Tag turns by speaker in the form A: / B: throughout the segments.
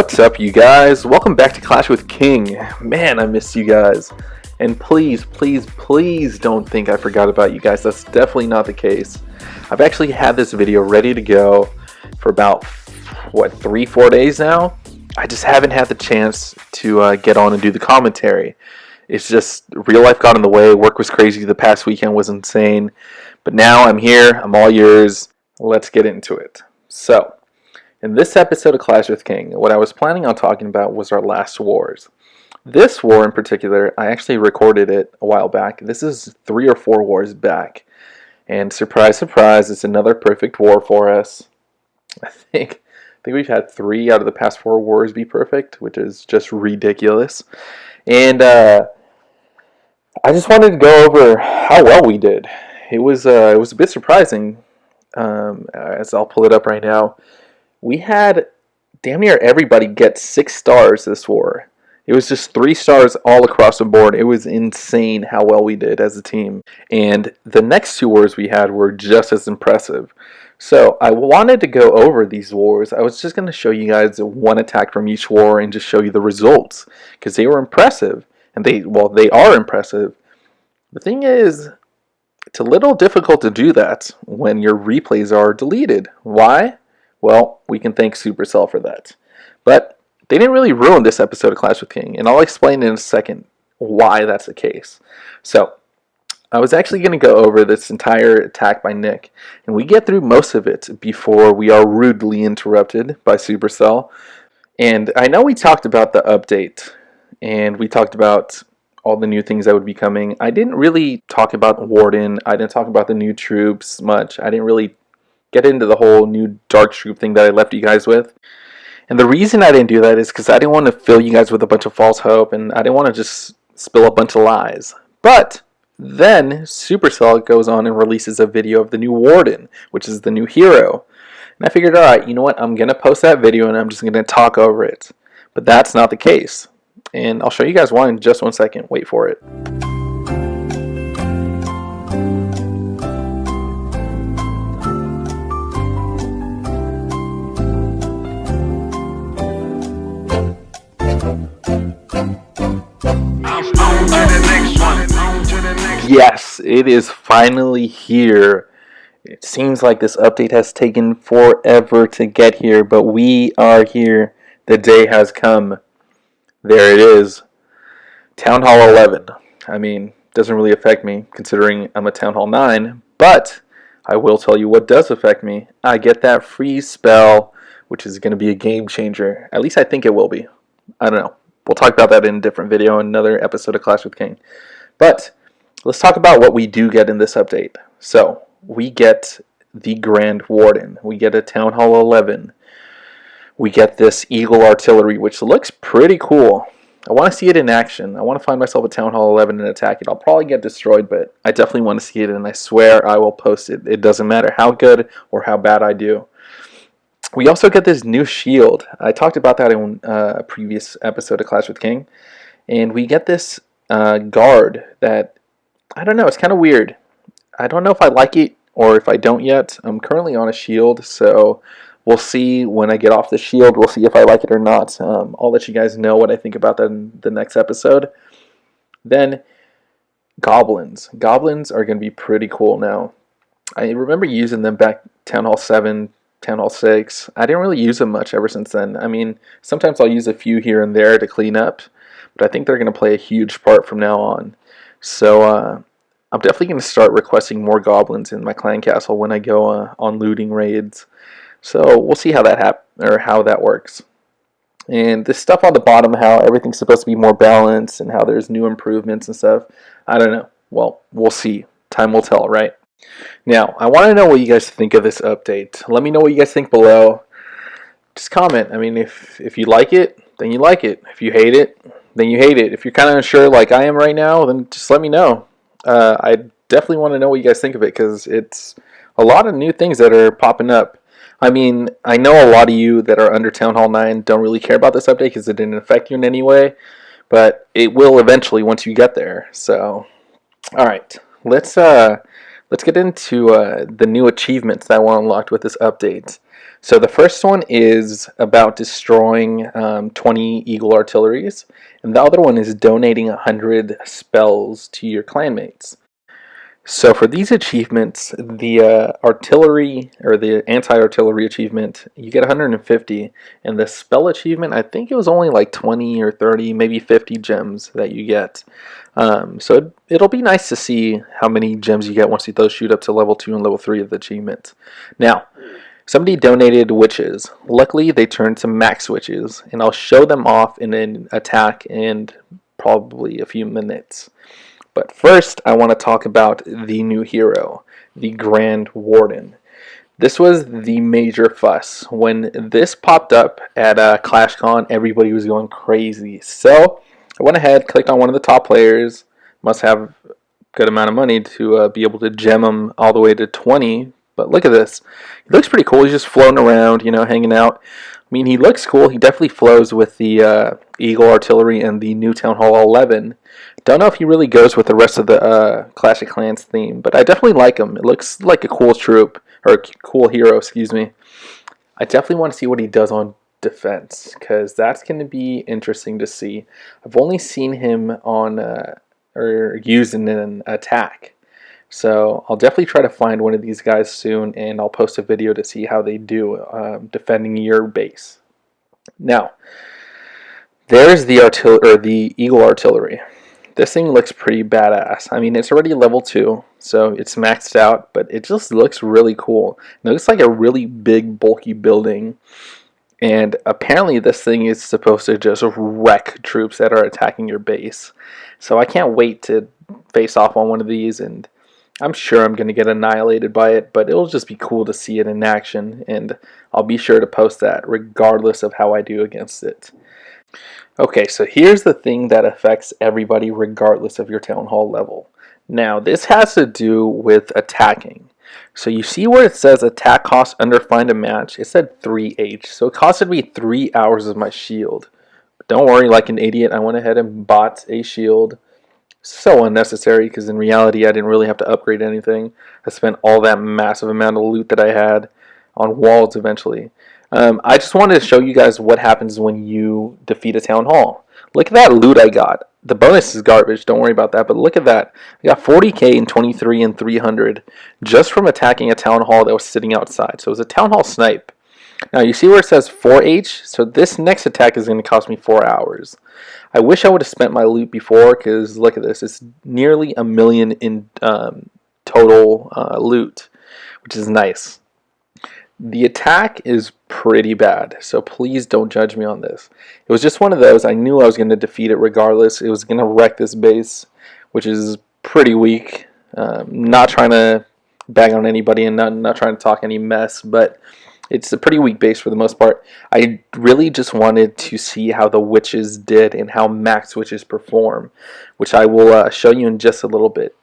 A: What's up, you guys? Welcome back to Clash with King. Man, I missed you guys. And please don't think I forgot about you guys. That's definitely not the case. I've actually had this video ready to go for about, 3-4 days now? I just haven't had the chance to get on and do the commentary. It's just, real life got in the way. Work was crazy. The past weekend was insane. But now I'm here. I'm all yours. Let's get into it. So, in this episode of Clash with King, what I was planning on talking about was our last wars. This war in particular, I actually recorded it a while back. This is 3 or 4 wars back. And surprise, surprise, it's another perfect war for us. I think we've had 3 out of the past 4 wars be perfect, which is just ridiculous. And I just wanted to go over how well we did. It was a bit surprising, as I'll pull it up right now. We had damn near everybody get 6 stars this war. It was just 3 stars all across the board. It was insane how well we did as a team. And the next 2 wars we had were just as impressive. So I wanted to go over these wars. I was just going to show you guys one attack from each war and just show you the results. Because they were impressive. And they are impressive. The thing is, it's a little difficult to do that when your replays are deleted. Why? Well, we can thank Supercell for that. But they didn't really ruin this episode of Clash with King, and I'll explain in a second why that's the case. So, I was actually going to go over this entire attack by Nick, and we get through most of it before we are rudely interrupted by Supercell. And I know we talked about the update, and we talked about all the new things that would be coming. I didn't really talk about Warden. I didn't talk about the new troops much. I didn't really get into the whole new Dark Troop thing that I left you guys with. And the reason I didn't do that is because I didn't want to fill you guys with a bunch of false hope, and I didn't want to just spill a bunch of lies. But then Supercell goes on and releases a video of the new Warden, which is the new hero. And I figured, alright, you know what, I'm going to post that video and I'm just going to talk over it. But that's not the case. And I'll show you guys why in just one second. Wait for it. Yes, it is finally here. It seems like this update has taken forever to get here, but we are here. The day has come. There it is. Town Hall 11. I mean, doesn't really affect me considering I'm a Town Hall 9, but I will tell you what does affect me. I get that free spell, which is going to be a game changer. At least I think it will be. I don't know. We'll talk about that in a different video, in another episode of Clash with King. But let's talk about what we do get in this update. So, we get the Grand Warden. We get a Town Hall 11. We get this Eagle Artillery, which looks pretty cool. I want to see it in action. I want to find myself a Town Hall 11 and attack it. I'll probably get destroyed, but I definitely want to see it, and I swear I will post it. It doesn't matter how good or how bad I do. We also get this new shield. I talked about that in a previous episode of Clash with King. And we get this guard that, I don't know, it's kind of weird. I don't know if I like it or if I don't yet. I'm currently on a shield, so we'll see when I get off the shield. We'll see if I like it or not. I'll let you guys know what I think about that in the next episode. Then, goblins. Goblins are going to be pretty cool now. I remember using them back Town Hall 7, Town Hall 6. I didn't really use them much ever since then. I mean, sometimes I'll use a few here and there to clean up, but I think they're going to play a huge part from now on. So, I'm definitely going to start requesting more goblins in my clan castle when I go on looting raids. So, we'll see how that works. And this stuff on the bottom, how everything's supposed to be more balanced and how there's new improvements and stuff, I don't know. Well, we'll see. Time will tell, right? Now, I want to know what you guys think of this update. Let me know what you guys think below. Just comment. I mean, if you like it, then you like it. If you hate it, then you hate it. If you're kind of unsure like I am right now, then just let me know. I definitely want to know what you guys think of it, because it's a lot of new things that are popping up. I mean, I know a lot of you that are under Town Hall 9 don't really care about this update because it didn't affect you in any way, but it will eventually once you get there. So, alright, let's get into the new achievements that were unlocked with this update. So the first one is about destroying 20 Eagle Artilleries, and the other one is donating 100 spells to your clanmates. So for these achievements, the artillery or the anti-artillery achievement, you get 150, and the spell achievement, I think it was only like 20 or 30, maybe 50 gems that you get. So it'll be nice to see how many gems you get once those shoot up to level 2 and level 3 of the achievement. Now, somebody donated witches. Luckily, they turned to max witches, and I'll show them off in an attack in probably a few minutes. But first, I want to talk about the new hero, the Grand Warden. This was the major fuss. When this popped up at ClashCon, everybody was going crazy. So I went ahead, clicked on one of the top players. Must have a good amount of money to be able to gem him all the way to 20. But look at this. He looks pretty cool. He's just floating around, hanging out. I mean, he looks cool. He definitely flows with the Eagle Artillery and the new Town Hall 11. Don't know if he really goes with the rest of the Clash of Clans theme, but I definitely like him. It looks like a cool troop, or a cool hero, excuse me. I definitely want to see what he does on defense, because that's going to be interesting to see. I've only seen him on, or used in an attack. So I'll definitely try to find one of these guys soon, and I'll post a video to see how they do defending your base. Now, there's the Eagle Artillery. This thing looks pretty badass. I mean, it's already level 2, so it's maxed out, but it just looks really cool. It looks like a really big, bulky building, and apparently this thing is supposed to just wreck troops that are attacking your base. So I can't wait to face off on one of these, and I'm sure I'm going to get annihilated by it, but it'll just be cool to see it in action, and I'll be sure to post that regardless of how I do against it. Okay, so here's the thing that affects everybody regardless of your Town Hall level. Now, this has to do with attacking. So you see where it says attack cost under find a match? It said 3H, so it costed me 3 hours of my shield. But don't worry, like an idiot, I went ahead and bought a shield. So unnecessary, because in reality I didn't really have to upgrade anything. I spent all that massive amount of loot that I had on walls eventually. I just wanted to show you guys what happens when you defeat a Town Hall. Look at that loot I got. The bonus is garbage, don't worry about that, but look at that. I got 40k and 23 and 300 just from attacking a Town Hall that was sitting outside. So it was a Town Hall snipe. Now you see where it says 4H? So this next attack is going to cost me 4 hours. I wish I would have spent my loot before, because look at this. It's nearly 1 million in total loot, which is nice. The attack is pretty bad, so please don't judge me on this. It was just one of those. I knew I was going to defeat it regardless. It was going to wreck this base, which is pretty weak. Not trying to bag on anybody and not trying to talk any mess, but it's a pretty weak base for the most part. I really just wanted to see how the witches did and how max witches perform, which I will show you in just a little bit.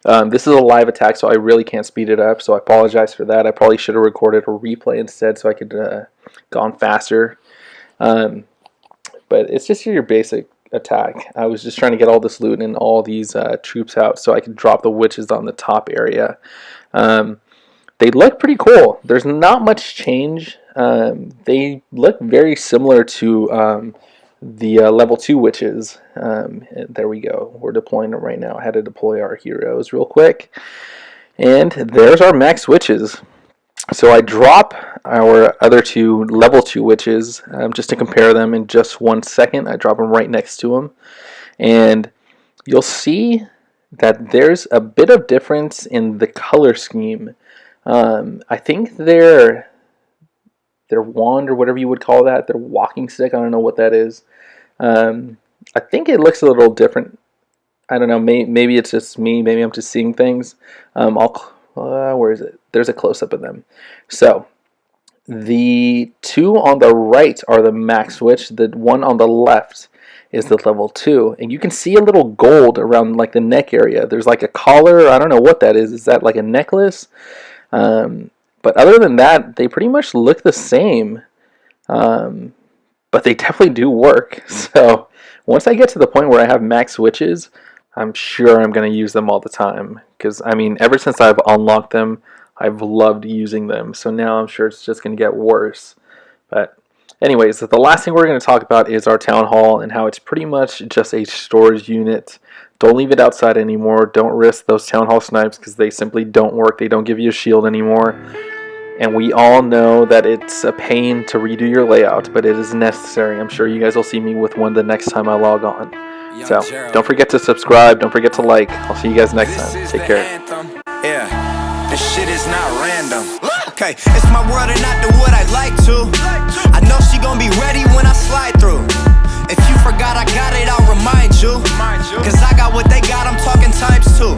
A: This is a live attack, so I really can't speed it up, so I apologize for that. I probably should have recorded a replay instead so I could gone faster. But it's just your basic attack. I was just trying to get all this loot and all these troops out so I could drop the witches on the top area. They look pretty cool. There's not much change. They look very similar to the level 2 witches. There we go. We're deploying them right now. I had to deploy our heroes real quick. And there's our max witches. So I drop our other 2 level 2 witches just to compare them in just 1 second. I drop them right next to them. And you'll see that there's a bit of difference in the color scheme. I think their wand, or whatever you would call that, their walking stick, I don't know what that is. I think it looks a little different. I don't know, maybe it's just me, maybe I'm just seeing things. Where is it? There's a close-up of them. So, the 2 on the right are the max witch, the one on the left is the level 2, and you can see a little gold around like the neck area. There's like a collar, I don't know what that is that like a necklace? But other than that, they pretty much look the same, but they definitely do work. So once I get to the point where I have max witches, I'm sure I'm going to use them all the time, because I mean, ever since I've unlocked them, I've loved using them. So now I'm sure it's just going to get worse. But anyways, the last thing we're going to talk about is our town hall and how it's pretty much just a storage unit. Don't leave it outside anymore. Don't risk those town hall snipes because they simply don't work. They don't give you a shield anymore. And we all know that it's a pain to redo your layout, but it is necessary. I'm sure you guys will see me with one the next time I log on. So don't forget to subscribe. Don't forget to like. I'll see you guys next time. Take care.
B: Yeah, this shit is not random. Okay, it's my world and not the what I like to. I know she gon' be ready when I slide through. If you forgot I got it, I'll remind you. Cause I got what they got, I'm talking times two.